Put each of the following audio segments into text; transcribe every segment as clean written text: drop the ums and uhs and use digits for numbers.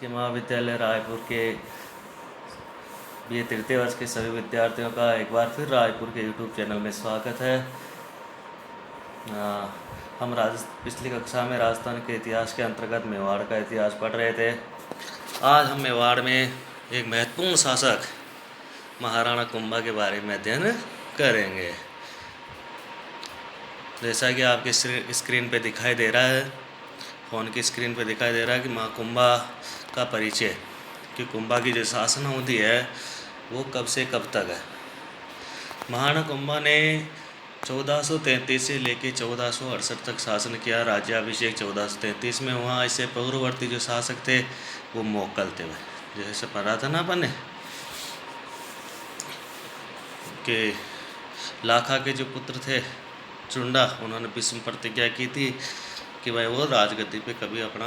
शासकीय महाविद्यालय रायपुर के BA तृतीय वर्ष के सभी विद्यार्थियों का एक बार फिर रायपुर के YouTube चैनल में स्वागत है। हम पिछली कक्षा में राजस्थान के इतिहास के अंतर्गत मेवाड़ का इतिहास पढ़ रहे थे। आज हम मेवाड़ में एक महत्वपूर्ण शासक महाराणा कुंभा के बारे में अध्ययन करेंगे। जैसा कि आपके स्क्रीन पे दिखाई दे रहा है, फ़ोन की स्क्रीन पे दिखाई दे रहा है कि कुंभा का परिचय, कि कुंभा की जो शासन होती है वो कब से कब तक है। महाराणा कुंभा ने 1433 से लेकर 1468 तक शासन किया। राज्याभिषेक 1433 में हुआ। इससे पूर्ववर्ती जो शासक थे वो मोकल थे, जैसे पढ़ा था ना अपन ने कि लाखा के जो पुत्र थे चुंडा, उन्होंने भीष्म प्रतिज्ञा की थी कि भाई वो राजगद्दी पे कभी अपना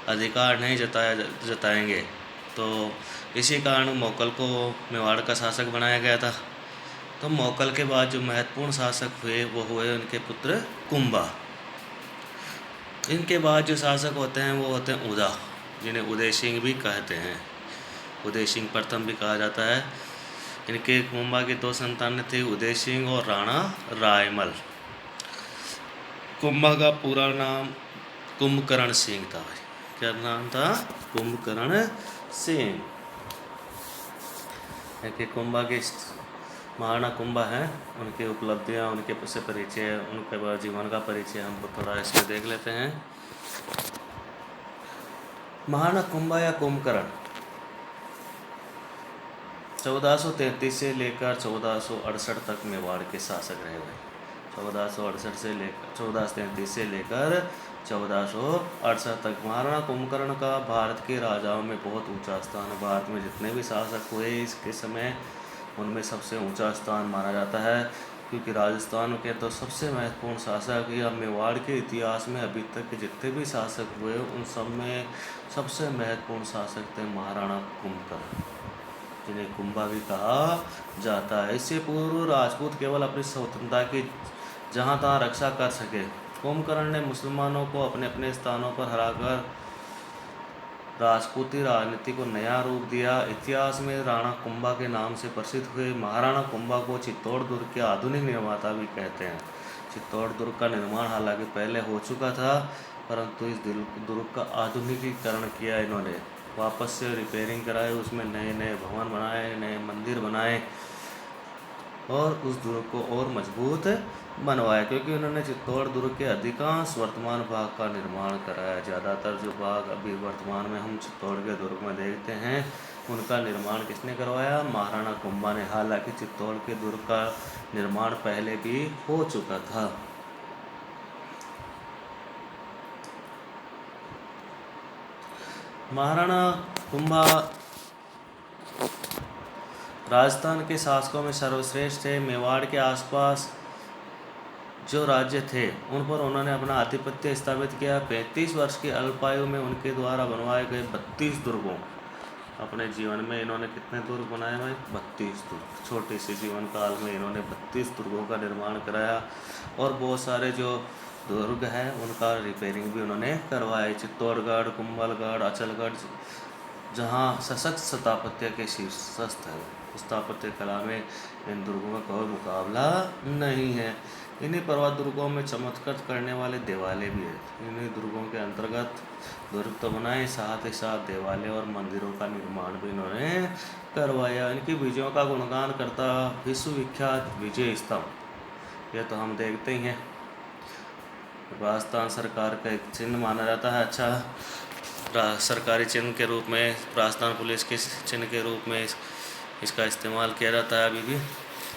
अधिकार नहीं जताएंगे। तो इसी कारण मोकल को मेवाड़ का शासक बनाया गया था। तो मोकल के बाद जो महत्वपूर्ण शासक हुए वो हुए उनके पुत्र कुंभा। इनके बाद जो शासक होते हैं वो होते हैं उदा, जिन्हें उदय सिंह भी कहते हैं। उदय सिंह प्रथम भी कहा जाता है। इनके कुंभा की 2 संतानें थी, उदय सिंह और राणा रायमल। कुंभा का पूरा नाम कुंभकर्ण सिंह था। क्या नाम था? कुंभकर्ण सिंह। कि कुंभा के महाराणा कुंभा हैं, उनकी उपलब्धियां, उनके से परिचय, उनके जीवन का परिचय हम थोड़ा इसमें देख लेते हैं। महाराणा कुंभा या कुंभकर्ण 1433 से लेकर 1468 तक मेवाड़ के शासक रहे हुए। 1438 से लेकर 1433 से लेकर 1468 तक महाराणा कुंभकर्ण का भारत के राजाओं में बहुत ऊंचा स्थान है। भारत में जितने भी शासक हुए इसके समय उनमें सबसे ऊंचा स्थान माना जाता है, क्योंकि राजस्थान के तो सबसे महत्वपूर्ण शासक या मेवाड़ के इतिहास में अभी तक के जितने भी शासक हुए उन सब में सबसे महत्वपूर्ण शासक थे महाराणा कुंभकर्ण, जिन्हें कुंभा भी कहा जाता है। इससे पूर्व राजपूत केवल अपनी स्वतंत्रता की जहाँ तहाँ रक्षा कर सके। कुंभकर्ण ने मुसलमानों को अपने अपने स्थानों पर हराकर राजपूती राजनीति को नया रूप दिया। इतिहास में राणा कुंभा के नाम से प्रसिद्ध हुए महाराणा कुंभा को चित्तौड़ दुर्ग के आधुनिक निर्माता भी कहते हैं। चित्तौड़ दुर्ग का निर्माण हालांकि पहले हो चुका था, परंतु इस दुर्ग का आधुनिकीकरण किया इन्होंने, वापस से रिपेयरिंग कराए, उसमें नए नए भवन बनाए, नए मंदिर बनाए और उस दुर्ग को और मजबूत बनवाया, क्योंकि उन्होंने चित्तौड़ दुर्ग के अधिकांश वर्तमान भाग का निर्माण कराया। ज़्यादातर जो भाग अभी वर्तमान में हम चित्तौड़ के दुर्ग में देखते हैं उनका निर्माण किसने करवाया? महाराणा कुंभा ने। हालांकि चित्तौड़ के दुर्ग का निर्माण पहले भी हो चुका था। महाराणा कुंभा राजस्थान के शासकों में सर्वश्रेष्ठ थे। मेवाड़ के आसपास जो राज्य थे उन पर उन्होंने अपना आधिपत्य स्थापित किया। 35 वर्ष की अल्पायु में उनके द्वारा बनवाए गए 32 दुर्गों, अपने जीवन में इन्होंने कितने दुर्ग बनाए भाई? 32 दुर्ग। छोटे से जीवन काल में इन्होंने 32 दुर्गों का निर्माण कराया और बहुत सारे जो दुर्ग हैं उनका रिपेयरिंग भी उन्होंने करवाया। चित्तौड़गढ़, कुंभलगढ़, अचलगढ़, जहाँ सशक्त स्थापत्य के शीर्षस्थ है, स्थापत्य कला में इन दुर्गों का कोई मुकाबला नहीं है। इन्हीं पर्वत दुर्गों में चमत्कार करने वाले देवालय भी है। इन्हीं दुर्गों के अंतर्गत दुर्ग तो बनाए, साथ ही साथ देवालय और मंदिरों का निर्माण भी इन्होंने करवाया। इनकी विजयों का गुणगान करता विश्वविख्यात विजय स्तंभ, यह तो हम देखते ही हैं, राजस्थान सरकार का एक चिन्ह माना जाता है। अच्छा, सरकारी चिन्ह के रूप में, राजस्थान पुलिस के चिन्ह के रूप में इसका इस्तेमाल किया जाता है अभी भी।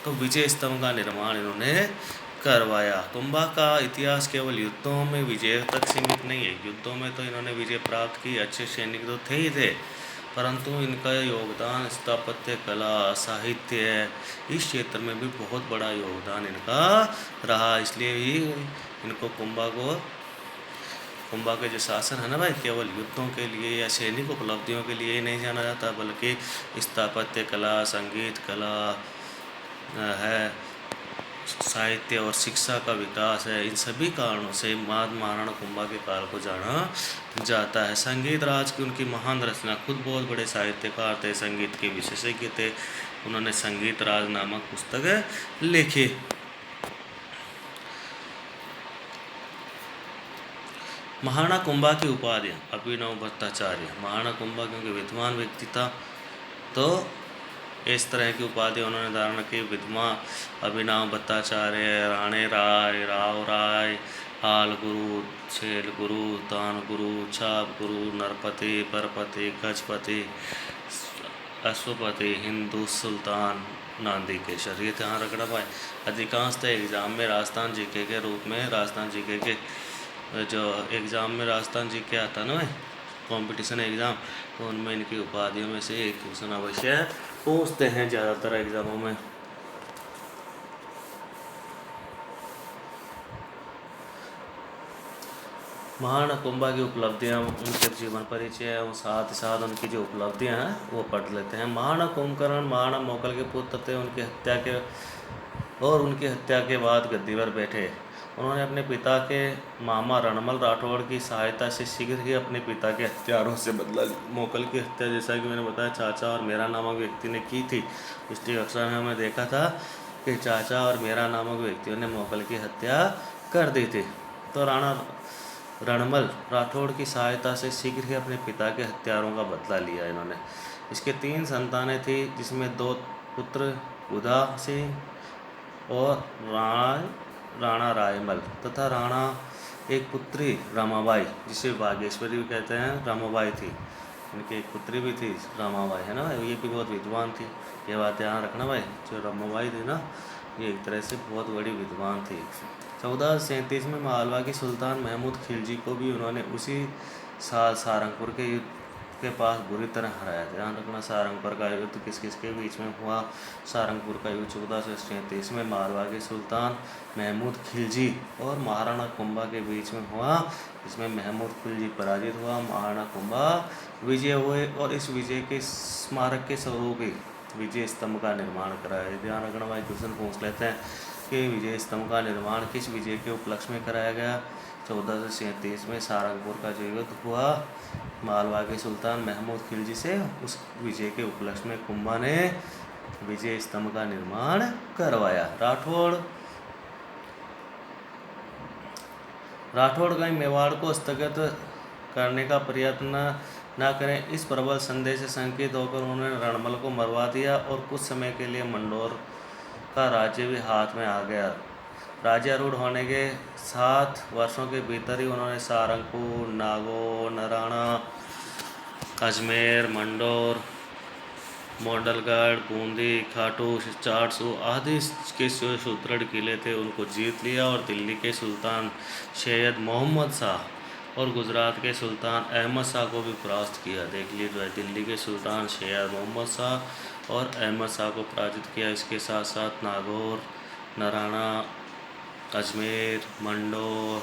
तो विजय स्तंभ का निर्माण इन्होंने करवाया। कुंभा का इतिहास केवल युद्धों में विजय तक सीमित नहीं है। युद्धों में तो इन्होंने विजय प्राप्त की, अच्छे सैनिक तो थे ही थे, परंतु इनका योगदान स्थापत्य कला, साहित्य, इस क्षेत्र में भी बहुत बड़ा योगदान इनका रहा। इसलिए ही इनको कुंभा के जो शासन है ना भाई, केवल युद्धों के लिए या सैनिक उपलब्धियों के लिए ही नहीं जाना जाता, बल्कि स्थापत्य कला, संगीत कला है, साहित्य और शिक्षा का विकास है। इन सभी कारणों से महाराणा कुंभा के काल को जाना जाता है। संगीत राज की उनकी महान रचना, खुद बहुत बड़े साहित्यकार थे, संगीत के विशेषज्ञ थे। उन्होंने संगीत राज नामक पुस्तक लिखी। महाराणा कुंभा की उपाधियाँ, अभिनव भट्टाचार्य। महाराणा कुंभा क्योंकि विद्वान व्यक्ति था तो इस तरह की उपाधि उन्होंने धारण की। विद्वान अभिनव भट्टाचार्य, राणे राय, राव राय, हाल गुरु, छेल गुरु, तान गुरु, छाप गुरु, नरपति, परपति, गजपति, अश्वपति, हिंदू सुल्तान, नांदी केशर। ये ध्यान रखना भाई। अधिकांशतः एग्जाम में राजस्थान जीके के रूप में, राजस्थान जीके के जो एग्ज़ाम में राजस्थान जी के आता ना कंपटीशन एग्ज़ाम, तो उनमें इनकी उपाधियों में से एक क्वेश्चन अवश्य पूछते हैं ज़्यादातर एग्ज़ामों में। महाराणा कुंभा की उपलब्धियाँ, उनके जीवन परिचय और साथ ही साथ उनकी जो उपलब्धियाँ हैं वो पढ़ लेते हैं। महाराणा कुंभकर्ण महाराणा मोगल के पुत्र थे। उनकी हत्या के बाद गद्दी पर बैठे। उन्होंने अपने पिता के मामा रणमल राठौड़ की सहायता से शीघ्र ही अपने पिता के हत्यारों से बदला लिया। मोगल की हत्या, जैसा कि मैंने बताया, चाचा और मेरा नामक व्यक्ति ने की थी। पिछली कक्षा में हमने देखा था कि चाचा और मेरा नामक व्यक्तियों ने मोगल की हत्या कर दी थी। तो राणा रणमल राठौड़ की सहायता से शीघ्र ही अपने पिता के हत्यारों का बदला लिया इन्होंने। इसके 3 संतानें थी, जिसमें 2 पुत्र उदा सिंह और राणा रायमल तथा राणा एक पुत्री रमाबाई, जिसे बागेश्वरी भी कहते हैं, रमाबाई थी। इनकी एक पुत्री भी थी रमाबाई, है ना। ये भी बहुत विद्वान थी, ये बात ध्यान रखना भाई। जो रमाबाई थी ना, ये एक तरह से बहुत बड़ी विद्वान थी। 1437 में मालवा के सुल्तान महमूद खिलजी को भी उन्होंने उसी साल सारंगपुर के युद्ध के पास बुरी तरह हराया। ध्यान रखना, सारंगपुर का युद्ध किस किस के बीच में हुआ? सारंगपुर का युद्ध 1437 में मालवा के सुल्तान महमूद खिलजी और महाराणा कुंभा के बीच में हुआ, जिसमें महमूद खिलजी पराजित हुआ, महाराणा कुंभा विजय हुए और इस विजय के स्मारक के स्वरूप ही विजय स्तंभ का निर्माण कराया। ध्यान रखना भाई, क्वेश्चन पूछ लेते हैं कि विजय स्तंभ का निर्माण किस विजय के उपलक्ष्य में कराया गया? 1437 में सारंगपुर का जो युद्ध हुआ मालवा के सुल्तान महमूद खिलजी से, उस विजय के उपलक्ष्य में कुंभा ने विजय स्तंभ का निर्माण करवाया। राठौड़ कहीं मेवाड़ को स्थगित करने का प्रयत्न न करें, इस प्रबल संदेश से संकेत होकर उन्होंने रणमल को मरवा दिया और कुछ समय के लिए मंडोर का राज्य भी हाथ में आ गया। राज्यारूढ़ होने के 7 वर्षों के भीतर ही उन्होंने सारंगपुर, नागौर, नराना, अजमेर, मंडोर, मोंडलगढ़, बूंदी, खाटू, 400 आदि के जो सुदृढ़ किले थे उनको जीत लिया और दिल्ली के सुल्तान सैयद मोहम्मद शाह और गुजरात के सुल्तान अहमद शाह को भी परास्त किया। देख लीजिए, जो है दिल्ली के सुल्तान सैयद मोहम्मद शाह और अहमद शाह को पराजित किया। इसके साथ साथ नागौर, नराना, अजमेर, मंडोर,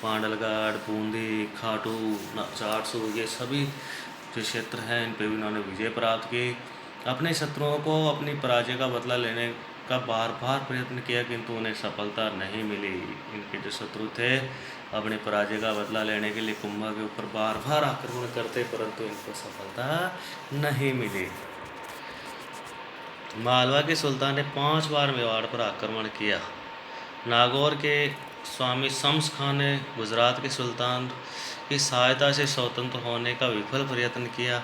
पांडलगढ़, बूंदी, खाटू, 400, ये सभी जो क्षेत्र हैं इन पे भी उन्होंने विजय प्राप्त की। अपने शत्रुओं को अपनी पराजय का बदला लेने का बार बार प्रयत्न किया, किंतु उन्हें सफलता नहीं मिली। इनके जो शत्रु थे अपनी पराजय का बदला लेने के लिए कुंभा के ऊपर बार बार आक्रमण करते, परंतु इनको सफलता नहीं मिली। मालवा के सुल्तान ने 5 बार मेवाड़ पर आक्रमण किया। नागौर के स्वामी शम्स खान ने गुजरात के सुल्तान की सहायता से स्वतंत्र होने का विफल प्रयत्न किया।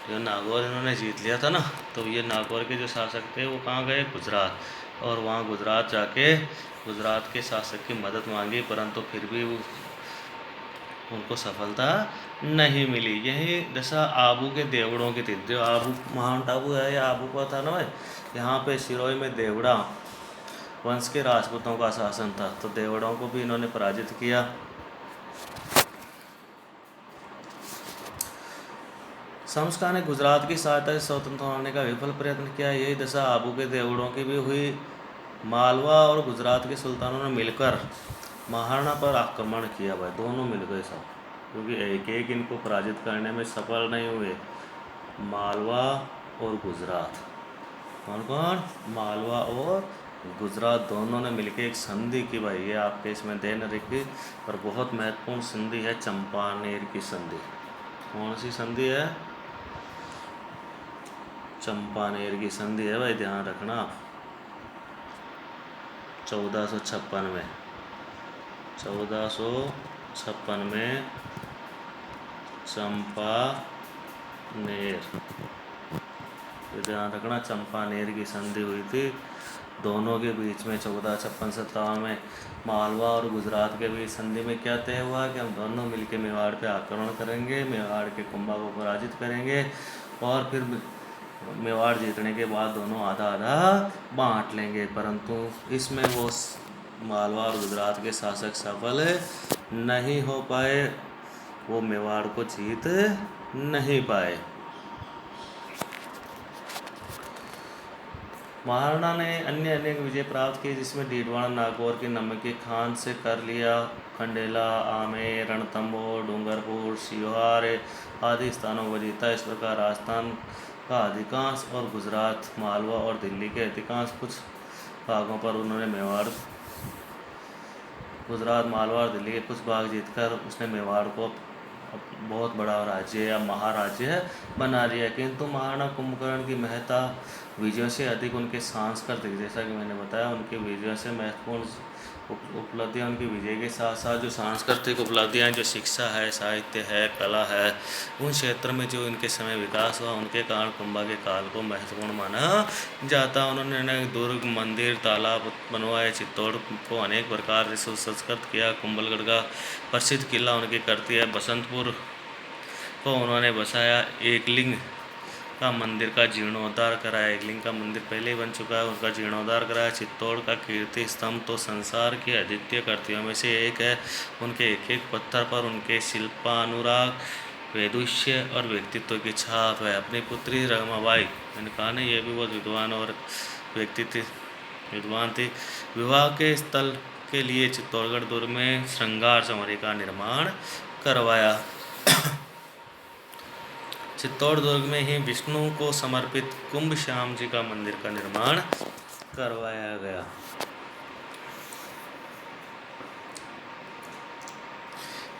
जो नागौर इन्होंने जीत लिया था ना, तो ये नागौर के जो शासक थे वो कहाँ गए? गुजरात। और वहाँ गुजरात जाके गुजरात के शासक की मदद मांगी, परंतु फिर भी उनको सफलता नहीं मिली। यही दशा आबू के देवड़ों की थी। जो आबू, माउंट आबू है या आबू का था ना भाई, यहाँ पे सिरोही में देवड़ा वंश के राजपूतों का शासन था, तो देवड़ों को भी इन्होंने पराजित किया। शम्स खान ने गुजरात की सहायता से स्वतंत्र होने का विफल प्रयत्न किया। यही दशा आबू के देवड़ों की भी हुई। मालवा और गुजरात के सुल्तानों ने मिलकर महाराणा पर आक्रमण किया भाई, दोनों मिल गए सब, क्योंकि एक एक इनको पराजित करने में सफल नहीं हुए। मालवा और गुजरात, कौन कौन? मालवा और गुजरात दोनों ने मिलकर एक संधि की भाई, ये आपके इसमें देन रखी, और बहुत महत्वपूर्ण संधि है चंपानेर की संधि। कौन सी संधि है? चंपानेर की संधि है भाई, ध्यान रखना आप। 1456 में, 1456 में चंपानेर, ध्यान रखना, चंपानेर की संधि हुई थी दोनों के बीच में 1456-57 में। मालवा और गुजरात के बीच संधि में क्या तय हुआ कि हम दोनों मिलकर मेवाड़ पे आक्रमण करेंगे, मेवाड़ के कुंभा को पराजित करेंगे, और फिर मेवाड़ जीतने के बाद दोनों आधा आधा बांट लेंगे। परंतु इसमें वो मालवा और गुजरात के शासक सफल नहीं हो पाए, वो मेवाड़ को जीत नहीं पाए। महाराणा ने अन्य अनेक विजय प्राप्त किए, जिसमें डीडवाना, नागौर की नमक खान से कर लिया, खंडेला, आमेर, रणथंभौर, डूंगरपुर, सिहोर आदि स्थानों को जीता। इस प्रकार राजस्थान का अधिकांश और गुजरात, मालवा और दिल्ली के अधिकांश कुछ भागों पर उन्होंने मेवाड़, गुजरात, मालवा और दिल्ली के कुछ भाग जीतकर उसने मेवाड़ को बहुत बड़ा राज्य या महाराज्य बना लिया। किंतु महाराणा कुंभकर्ण की महत्ता विजयों से अधिक उनके सांस्कृतिक, जैसा कि मैंने बताया, उनके विजयों से महत्वपूर्ण उपलब्धियां, उनकी विजय के साथ साथ जो सांस्कृतिक उपलब्धियां, जो शिक्षा है, साहित्य है, कला है, उन क्षेत्र में जो इनके समय विकास हुआ, उनके कारण कुंभा के काल को महत्वपूर्ण माना जाता। उन्होंने अनेक दुर्ग, मंदिर, तालाब बनवाए, चित्तौड़ को अनेक प्रकार से सुसंस्कृत किया, कुंभलगढ़ का प्रसिद्ध किला उनकी करती है, बसंतपुर को उन्होंने बसाया, एकलिंग का मंदिर का जीर्णोद्धार कराया, एकलिंग का मंदिर पहले ही बन चुका है, उनका जीर्णोद्धार कराया। चित्तौड़ का कीर्ति स्तंभ तो संसार की अद्वितीय कृतियों में से एक है। उनके एक एक पत्थर पर उनके शिल्पानुराग, वैदुष्य और व्यक्तित्व की छाप है। अपनी पुत्री रमाबाई, मैंने कहा ना, ये भी बहुत विद्वान और विद्वान थी। विवाह के स्थल के लिए चित्तौड़गढ़ दुर्ग में श्रृंगार समरी का निर्माण करवाया। चित्तौड़ दुर्ग में ही विष्णु को समर्पित कुंभ श्याम जी का मंदिर का निर्माण करवाया गया।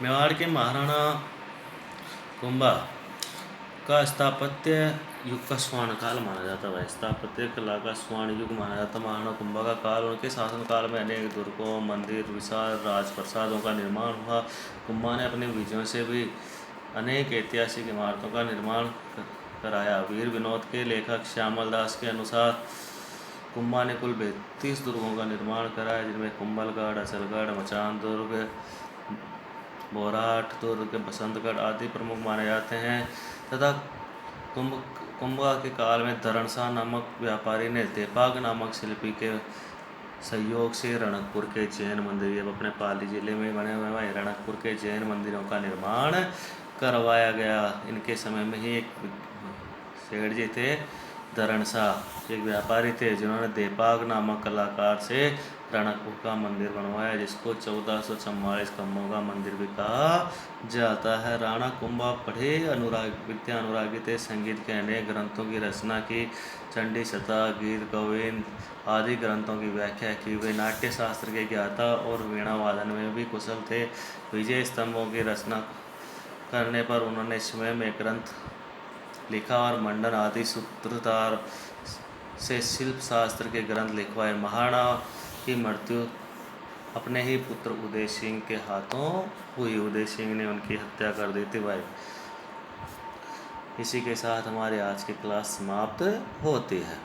मेवाड़ के महाराणा कुंभा का स्थापत्य युग का स्वर्ण काल माना जाता है। स्थापत्य कला का स्वर्ण युग माना जाता है महाराणा कुंभा का काल। उनके शासनकाल में अनेक दुर्गों, मंदिर, विशाल राजप्रसादों का निर्माण हुआ। कुंभा ने अपने विजयों से भी अनेक ऐतिहासिक इमारतों का निर्माण कराया। वीर विनोद के लेखक श्यामल दास के अनुसार कुंभा ने कुल 32 दुर्गों का निर्माण कराया, जिनमें कुंभलगढ़, अचलगढ़, मचान दुर्ग, बोराट दुर्ग, बसंतगढ़ आदि प्रमुख माने जाते हैं। तथा कुंभा के काल में धरणशाह नामक व्यापारी ने देपाग नामक शिल्पी के सहयोग से रणकपुर के जैन मंदिर, ये अपने पाली जिले में बने हुए हैं, रणकपुर के जैन मंदिरों का निर्माण करवाया गया। इनके समय में ही एक सेठ जी थे, धरणशाह, एक व्यापारी थे, जिन्होंने देपाग नामक कलाकार से रणकपुर का मंदिर बनवाया, जिसको 1444 खम्भों का मंदिर भी कहा जाता है। राणा कुंभा पढ़े विद्या अनुरागी थे। संगीत के अनेक ग्रंथों की रचना की, चंडी शतक, गीत गोविंद आदि ग्रंथों की व्याख्या की। वे नाट्य शास्त्र के ज्ञाता और वीणा वादन में भी कुशल थे। विजय स्तंभों की रचना करने पर उन्होंने स्वयं एक ग्रंथ लिखा और मंडन आदि सूत्रधार से शिल्प शास्त्र के ग्रंथ लिखवाए। महाराणा की मृत्यु अपने ही पुत्र उदय सिंह के हाथों हुई। उदय सिंह ने उनकी हत्या कर दी थी भाई। इसी के साथ हमारी आज की क्लास समाप्त होती है।